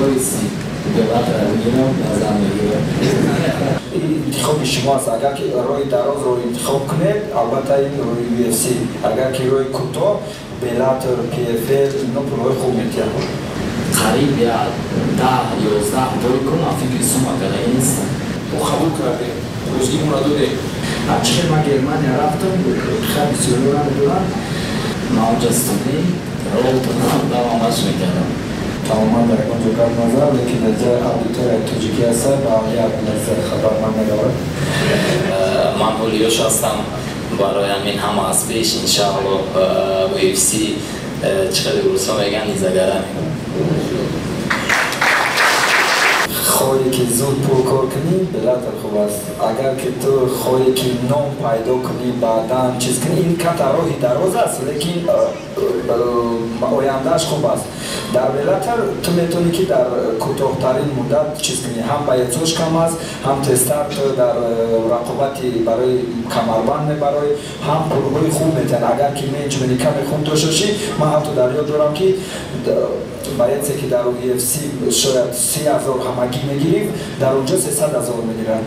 Noisi Белатор میگیرم نظر میگیرم انتخاب شماست اگر که روی دراز رو انتخاب کنید البته این روی UFC اگر که روی کوتاه بلاتر PFL اینا پولای خوب میتیم قریب یا 10-11 باری کنم فکر سوم اگر نیستم او قبول کرده روزگیمون را داده بچه من گرمانیا رفتم خیلی سیلو رو دارم ناجستانی رو دوامش میکردم تماما در اونجا کار نظر لیکن از آدیتور توجیکی هست با یک نظر خبر من نگاره من پولیوش هستم برای همین هم از پیش انشاءالله UFC چقدر روزها میگن نیزگرم خواهی که زود پرکار کنی بلاتر خوب است اگر که تو خواهی که نام پیدا کنی بعداً چیز کنی این کت راهی دراز است لیکن آیندهش خوب است در بلاتر تو میتونی که در کوتاه‌ترین مدت چیز کنی هم بیعتوش کم است هم تستر در رقابتی برای کمربند برای هم پولهای خوب میتن اگر که منیجمنت کم خون داشته باشی من حتی در یاد دارم که بیعتی که در UFC شاید 30,000 همگی میگیریم در اونجا 300,000 میگیرن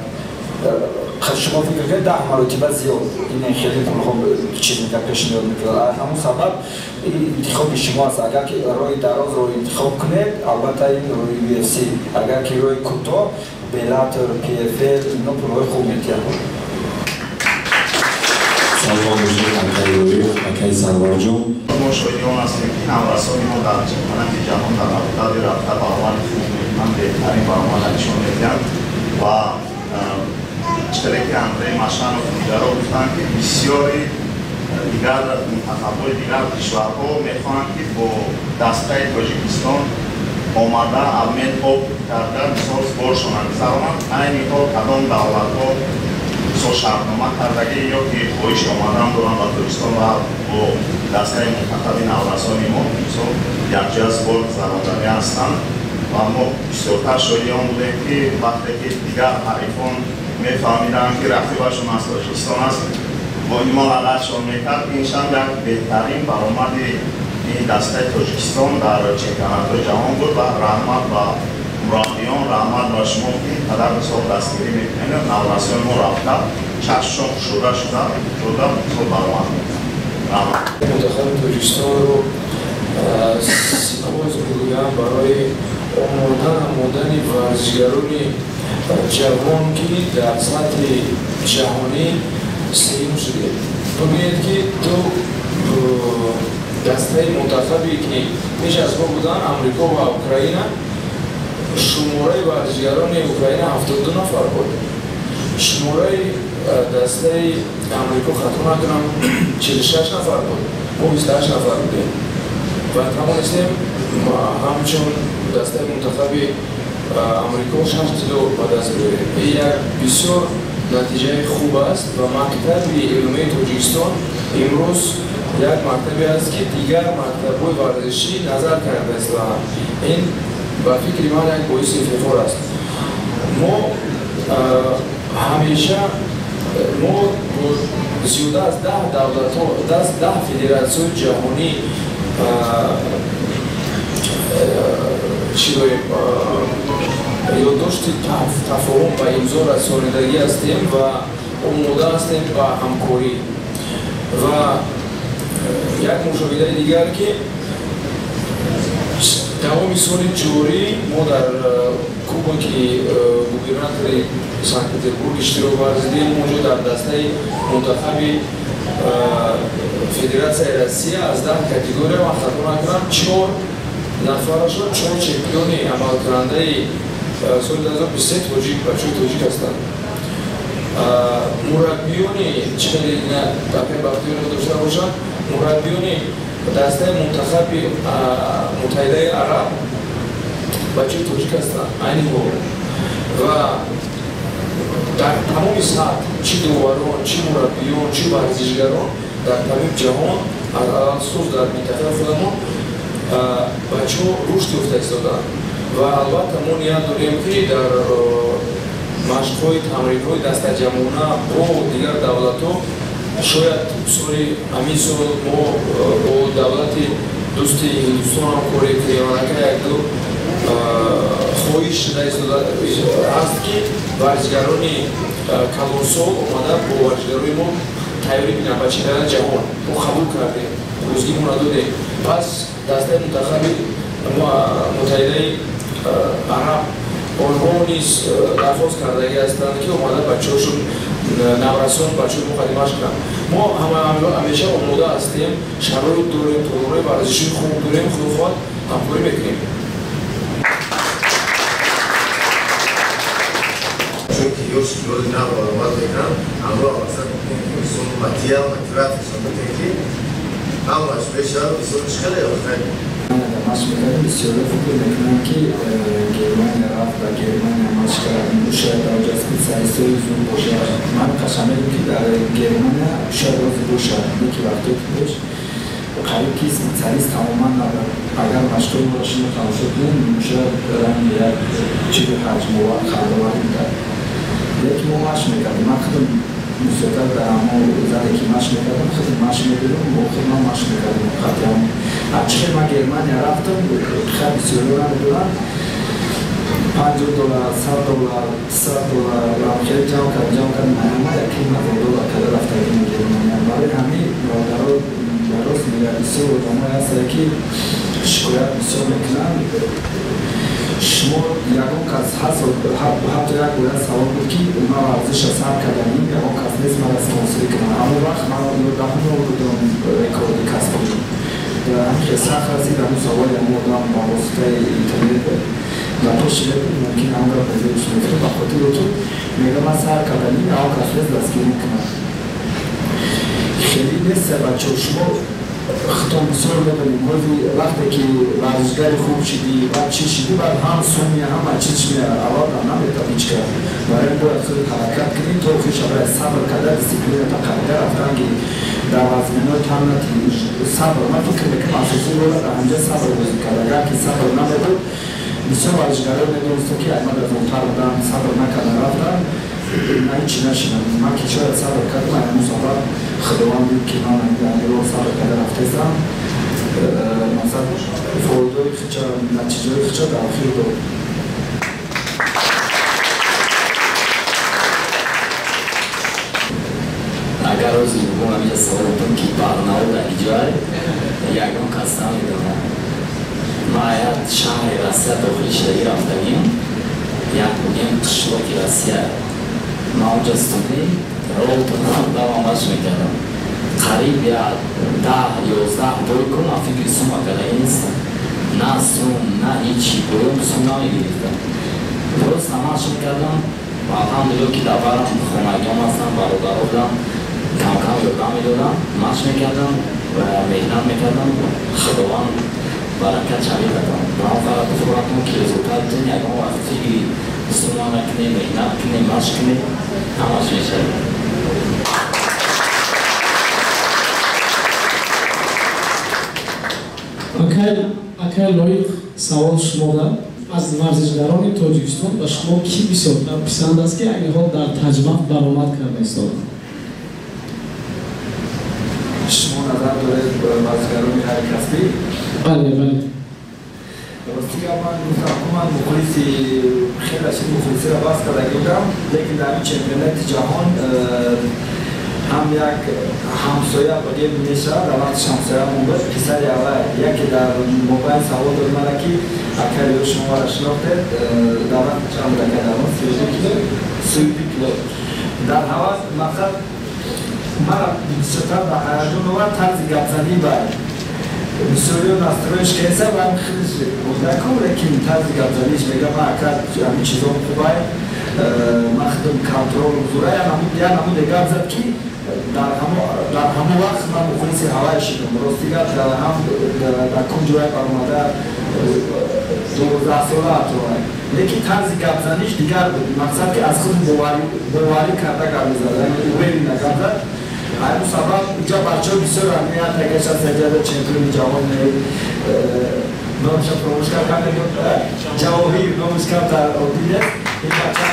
شما فکر کنید 10 مرتبه زیاد این خیلی پول خوب چیز میگه پیشنهاد میکنه همون سبب انتخاب شماست اگر که روی دراز رو انتخاب کنید البته این روی UFC اگر که روی کوتاه بلاتر PFL اینا پولای خوب میتیم سلام باشید همکاری روی سرور جون ما شایدان هستیم که همرسانی ما در جهان جهان در رابطه رفته برآمد من بهترین برآمد نشون میدن و چطوری که اندرای مشان و دیگر رو گفتن که بسیاری دیگر منتخب‌های دیگر کشورها میخوانند که با دسته تاجیکستان آمده علمت خوب کردن بسیار سپور شدند سرانند این طور کدام دولت‌ها شرطنامه کردگی یا که خواهش آمدن دارن و تاجیکستان و با دسته منتخب نورسانی ما بسیار یکجا سپور زنادنی هستند و ما بسیارتر شایعان بودیم که وقتی که دیگر حریفان میفهمیدن که رقیبشون از تاجیکستان است با ایمان علیهشان میکرد اینشان یک بهترین برآمد این دسته تاجیکستان در چمپیونات جهان بود و رحمت و مرادیان رحمت و شما که قدر بسیار دستگیری میکنید نورسیان ما رفته چشم شده بسیار برآمد رحمت منتخب تاجیکستان رو سپاس میگویم برای آمادن ورزشگران جوان که در سطح جهانی سیم شده ببینید که تو دسته منتخبی که پیش از ما بودن امریکا و اوکراین شماره ورزشگران اوکراین 72 نفر بود شماره دسته امریکا خطا نکنم 46 نفر بود ما 28 نفر بودیم و توانستیم همچون دسته منتخبی امریکا 6 کیلو به دست بیاریم این یک بسیار نتیجه خوب است و مکتب علمی تاجیکستان امروز یک مکتبی است که دیگر مکتب‌های ورزشی نظر کرده است و این با فکر من یک باعث افتخار است ما همیشه ما زیاده از 10 دولت‌ها 10 فدراسیون جهانی چی داریم یادداشت تفاهم و امضا رسانیدگی هستیم و آماده هستیم با همکاری و یک مشاهده دیگر که تمام سال جاری ما در کوبک گوبرناتور سنت پترزبورگ اشتراک ورزیدیم اونجا در دسته منتخب فدراسیون روسیه از 10 کاتگوری و خطا نکنم 4 نفر شد 4 چمپیون عمل کننده سال 2023 بچه‌های تاجیک هستند مربیان چقدر تقریبا وقتی رو داشته باشند مربیان دسته منتخب متحده عرب بچه‌های تاجیک هستند این و در تمام سطح چی داوران چی مربیان چی ورزشگران در تمام جهان خصوص در منطقه خودمان بچه‌ها رشد یافته ایستادند و البته ما نیت داریم که در مشق‌های تمرین‌های دسته جمعانه با دیگر دولت‌ها شاید سال همین سال ما با دولت دوست هندوستان همکاری کنیم یک دو نمایش در هست که ورزشکارانی کالونسول اومده با ورزشکارای ما تیاری بینامچی کردن جهان ما قبول کردیم روزگی ما داده پس دسته منتخبی متحده عرب آنها نیز درخواست کردگی هستند که اومده بچه‌هاشون نورسان بچه‌ها مقدمه‌اش کنند ما همیشه آماده هستیم شرایط داریم تورهای ورزشی خوب داریم خود همکاری میکنیم چون که یوش کلود نه معلومات میکنم اما اصلا میکنیم که اصول موتیواتشون میکنیم که همش بشه اصولش خیلی خیلی ماش میکردم بسیار خوب میکنم که گرمانیا رفت و گرمانیا ماش کردم شاید آنجا سپیسیالیستی زون باشه من قشنگ که در گرمانیا شاید روز باشه یکی وقتی توش قریب که سپیسیالیست تماما ندارم اگر مشکل باشیم و تماشا کنیم شاید برم یک چیز حجم و خردواری میکرد یکی ما ماش میکردم من خودم موسیقی در همه زده که ماش میکردم خودم ماش میکردم و خودم ماش میکردم خودم اچه ما گرمانیا رفتم خیلی بسیار نمیدونم $50 $100 $200 رام خیلی جمع کردم نهمه یکی $100 کده رفتم گرمانیا برای همین برادرها درست میگه بسیار آدم‌های هستند که شکایت بسیار میکنن شما یکم کس هست حتی یک باید سوال بود که ما ورزش سر کردنیم یکم کس نیست من از موسیقی کنم اما وقت من رقم رو بودم رکورد کسب کنم در همین قصه خرسی در اون سوال هم بودم با واسطه اینترنت و پشت بکنم ممکن هم را پذیرش میکنم با خاطر رو که میگم من سر کردنیم یکم کس نیست دستگیری کنم خیلی نیست بچه شما خطا بسیار ببینیم وقتی که ورزشگر خوب شدی بعد چی شدی بعد هم سومی هم چیز میاره اول هم نمیتونی هیچ کرد برای باید خود حرکت کنیم تو خوش برای صبر کرده دیسیپلین تا قرده رفتن که در وزمینات هم نتیج صبر من فکر میکنم اساسی رو در همجا صبر بازی کرده اگر که صبر نمیدون بسیار ورزشگران میدونسته که احمد از اونتر بودن صبر نکرده رفتن من هیچی نشیدم من که شاید صبر کردم امروز صبر خدوان بود که من رو صبر کرده رفتستم مثلا فوردوی خیچه نتیجه خیچه در آخیر دو اگر روز بگم همیشه سوال بودم که برناو در ایجای یکم کستم میدونم ما باید شهر راسیه داخلی شدگی رفتگیم یک بودیم قشباکی راسیه ما اونجا استونی رو دوامش میکردم قریب یا 10-11 باری کنم من فکر سوم اکرده نیستم نه سوم نه هیچی بایم سوم نمیگیریدم درست همش میکردم و الحمدلله که دبرم خونگیم هستم برادر بودم کم کم یادم میدادم مش میکردم و مهنت میکردم خداوند برکت شوی دادم من فقط بخورم که رزولتات دین یکم وقتی سوم نکنی مهنت کنی مش کنی همش میشه акай лоиқ савол шумода аз варзишгарони тоҷикистон ба шумо ки бисёртар писанд аст ки айни ҳол дар таҷмаъ баромад карда истод شما نظر دارید ورزشگرانی هر کسبی؟ бале бале راستی که من گفتم که من مخلصی خیلی اشید مخلصی را بس کرده بودم لیکن در این چمپیونات جهان هم یک همسایه بگیم میشه روند همسایه بود پسر اول یکی در موبایل سوال داد من که اگر شما را شناخته روند چند دکه در اون 32 کیلو در حواس مقصد من بسیار به هیجان و طرز گپزنی باید بسیاری نسترویش که ایسا باید خیلیش نکن لیکن طرز گپزنیش میگم من اگر همین چیزا خوبه من خودم کنترل بزرگه یا نمود گپزد که در همه وقت من مخلص هوای شدم راستیگر در کنجوی برماده 12 ساله اتوانه لیکن طرز گپزنیش دیگر بود مقصد که از خود باوری کرده گپ زده اویلی نگپزد همین سبب اینجا بچه ها بسیار اهمیت اگرش از سجاد چمپیون جهان نامش پروموشگر کنه جواهی نامش کم در آدیده این بچه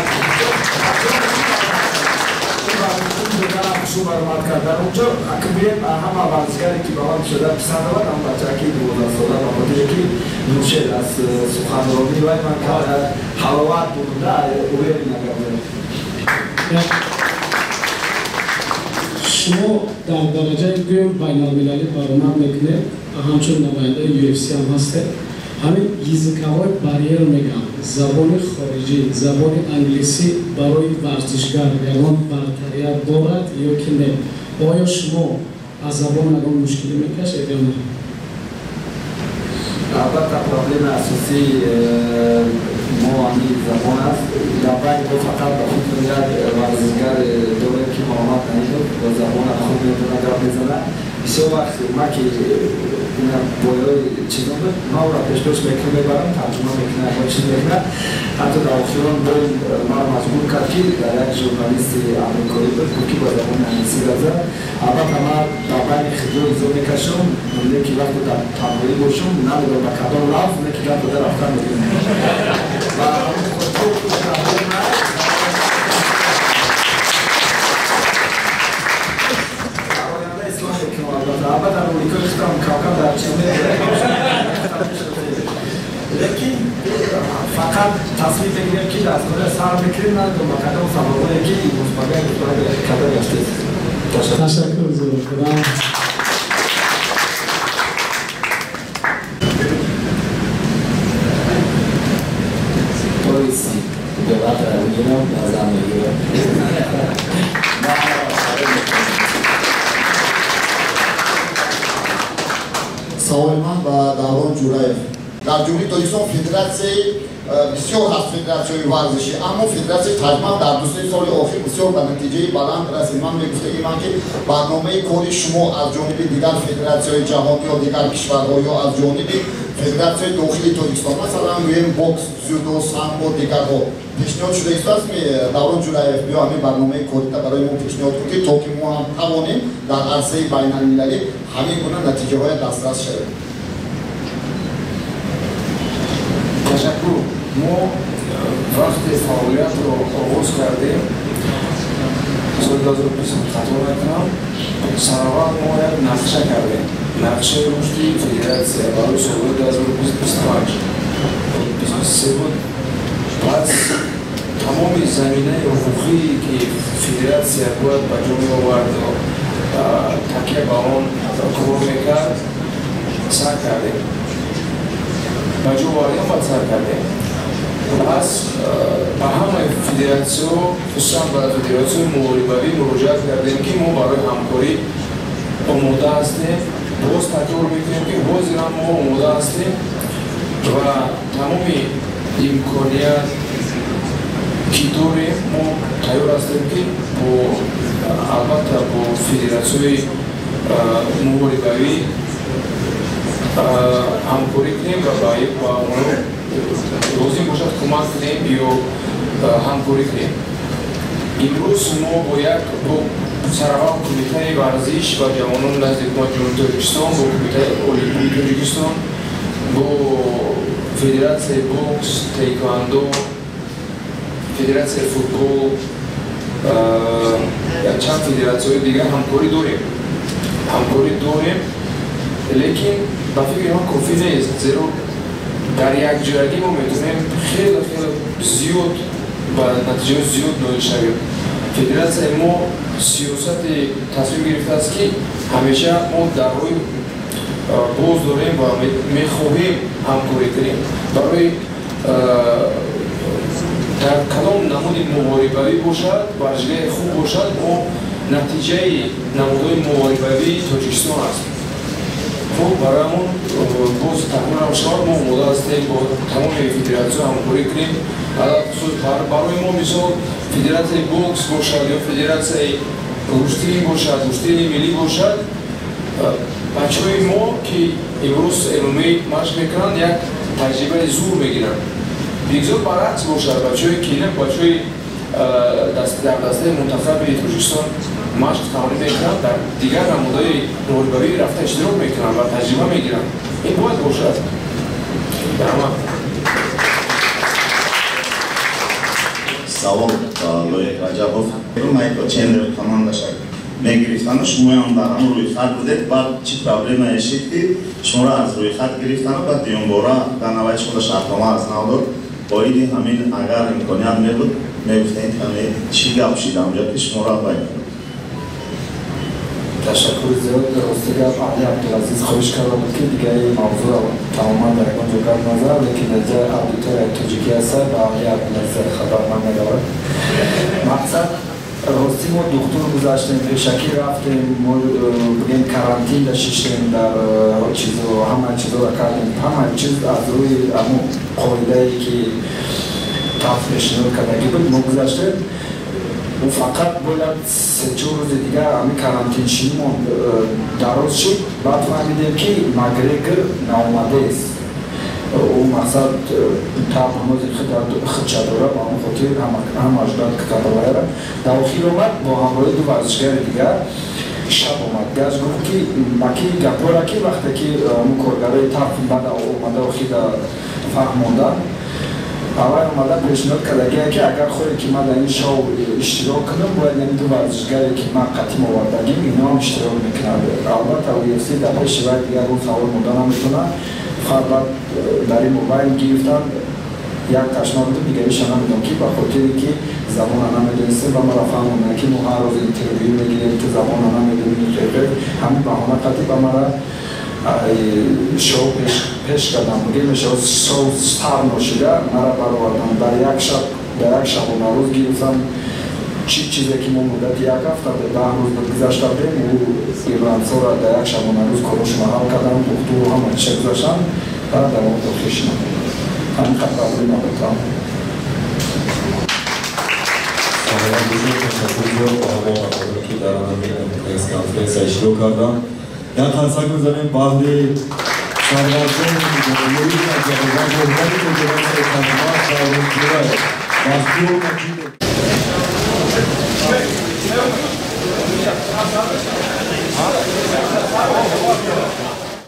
مشروع برآمد کردن اونجا اکبریم همه ورزشکاری که با من شده پسند بود هم بچه که 12 ساله و خاطر که نوشید از سخنرانی و من حلاوت بوده اویر نگردیم. شما در درجه گویم بین المللی برآمد میکنید همچون نماینده UFC هم هستید. همین یزیک‌های بریر میگم زبان خارجی زبان انگلیسی برای ورزشکار یگان برتریت دارد یا که نه؟ آیا شما از زبان اگر مشکلی میکشید یا نه؟ البته پرابلم اساسی ما همین زبان است. در بین دو فقط به خود میاد ورزشکار داریم که مقاومت نمی‌کنه با زبان خود میتونه گپ بزنه. بسیار وقت ما که اینا باید چیزا بود ما را پیش‌داشت می‌برم ترجمه می‌کنم و چیز می‌کنم حتی در آخران باید ما را مجبور کرد که در یک ژورنالیست آمریکایی بود که با زبان انگلیسی رزد البته ما در بین خیلی زور می‌کشم می‌گم که وقتی در تمرین باشم نمی‌دونم با کدام لفظ می‌گم که در رفتن می‌گم و همون خودتو تمرین البته امریکا اختام کاکا در چنده لیکن فقط تصمیم بگیریم که از کنه سر بکریم نه دو مقدم سماوانه که این مصباقه کده گشته تشکر بزرگ خدا پلیسی دولت را میگیرم نظر میگیرم سوال من با دارون جورایف در جمهوری تاجیکستان فدراسیون بسیار هست فدراسیون ورزشی اما فدراسیون تجمع در دو سه سال اخیر بسیار به نتیجه بلند رسید. من میگفتم که برنامه کاری شما از جانب دیگر فدراسیون جهانی یا دیگر کشورها یا از جانب فدراسیون داخلی تاجیکستان مثلا میگیم بوکس، جودو، سامبو دیگرها پیشنهاد شده است که دارون جورایف بیا همین برنامه کاری تا برای ما پیشنهاد کنید تا که ما هم توانیم در عرصه بین المللی همین گونه نتیجه های دسترس شود. تشکر. ما وقتی فعالیت رو آغاز کردیم سال 2020 خطا نکنم سراغ ما یک نقشه کردیم نقشه رشدی فدراسیون برای سال 2025 23 بود. پس تمام زمینه حقوقی که فدراسیون باید به جای آورد تکیه به آن کار میکرد سر کردیم به جای آوردیم باید سر کردیم. پس به همه فدراسیون خصوصا به فدراسیون مغربی مراجعه کردیم که ما برای همکاری آماده هستیم باز تکرار میکنیم که باز ما آماده هستیم و تمام امکانیت که داریم ما تیار هستیم که البته با فدراسیون مغربی همکاری کنیم و با اونو لازم باشد کمک کنیم یا همکاری کنیم. امروز ما باید با سرور کمیته ورزش و جوانان نزدیک ما جمهوری تاجیکستان با کمیته المپیک تاجیکستان با فدراسیون بوکس، تایکواندو، فدراسیون فوتبال یا چند فدراسیون دیگه همکاری داریم لیکن با فکر ما کافی نیست زیرا در یک جایگی ما میتونیم خیلی زیاد با نتیجه زیاد نایل شویم. فدراسیون ما سیاست تصمیم گرفته است که همیشه ما در روی باز داریم و میخواهیم همکاری کنیم برای در کدام نمود مبارزه‌ای باشد ورزشگاه خوب باشد ما نتیجه نمودهای مبارزه‌ای تاجیکستان است. خب برایمون باز تکمیل شد ما آماده هستیم با تمام فدراسیون همکاری کنیم. برای ما مثال فدراسیون بوکس باشد یا فدراسیون رشدی باشد رشدی ملی باشد بچه‌های ما که امروز علمی مشق میکنند یک تجربه زور میگیرند بگذار برعکس باشد بچه‌های که نه بچه‌های در دسته منتخب تاجیکستان مشق تمرین میکنند در دیگر نمودهای مغربی رفته اشتراک میکنند و تجربه میگیرند. این باید باشد. سوال لوی رجبوف من با چند کامانداش мегирифтану шумоям дар ҳамон рӯйхат будед баъд чӣ проблема ешид ки шуморо аз рӯйхат гирифтану баъд дуюмбора дар навбаи шумо шартнома аз нав дод боиди ҳамин агар имконият мебуд мегуфтед ҳамин чӣ гап шида онҷо ки шуморо байн تشکر زیاد راستی گفت علی عبدالعزیز خواهش کرده بود که دیگه این موضوع تماما در اونجا گفت نظر لیکن از جای آدیتور تاجیکی هست به علی عبدالعزیز خبر من نداره مقصد راستی ما دکتر گذاشتیم پیشکی رفتیم ما بگیم کرانتین داشتیم در چیزو همه چیزو را کردیم همه چیز از روی همون قاعده ای که تفریشنور کردگی بود ما گذاشتیم و فقط باید 3-4 روز دیگه همین کرانتین شیمون دراز شد بعد فهمیدیم که مگرگر ناومده است او مقصد تاب هموزی خود چادره با همون خاطر هم اجداد کتابه را داخل اومد با همراه دو ورزشگر دیگه شب اومد گاز گفت که مکی گپورا که وقتی که همون کارگرای تاب بعد اومده و خیلی فهموندن اول اومده پیشنهاد کرده که اگر خودی که من در این شو اشتراک کنم باید این دو ورزشگری که من قطعی آوردگیم اینا هم اشتراک میکنم البته UFC در پیش باید دیگر گفت اول مدان هم میتونه فقط در این موبایل گرفتن یک تشناب بود دیگه ایشان هم میدونم که به خاطری که زبان هم نمیدونسته و مرا فهمونده که ما هر روز اینترویو میگیریم که زبان هم نمیدونیم همین بهانه قطعی به مرا شو پیش کردم بگیم شو ستار نشده مرا برآوردم در یک شب و روز گرفتم چیزی که ما مدت یک هفته به 10 روز گذشته بودیم و ایرلندسا را در یک شب و روز کارش حل کردم دکتر همه چی گذاشتم و در اون داخلش نمیدونم همین خط قبولی نبودم کاملا بزرگ تشکر زیاد با همه مقابل که در همین پرس کانفرنس اشتراک کردم یک تشکر می‌کنیم بهلی سرورزان جمهوری آذربایجان حکومت کنفرانس اجتماعی شهرون جلوی مخدوم مجید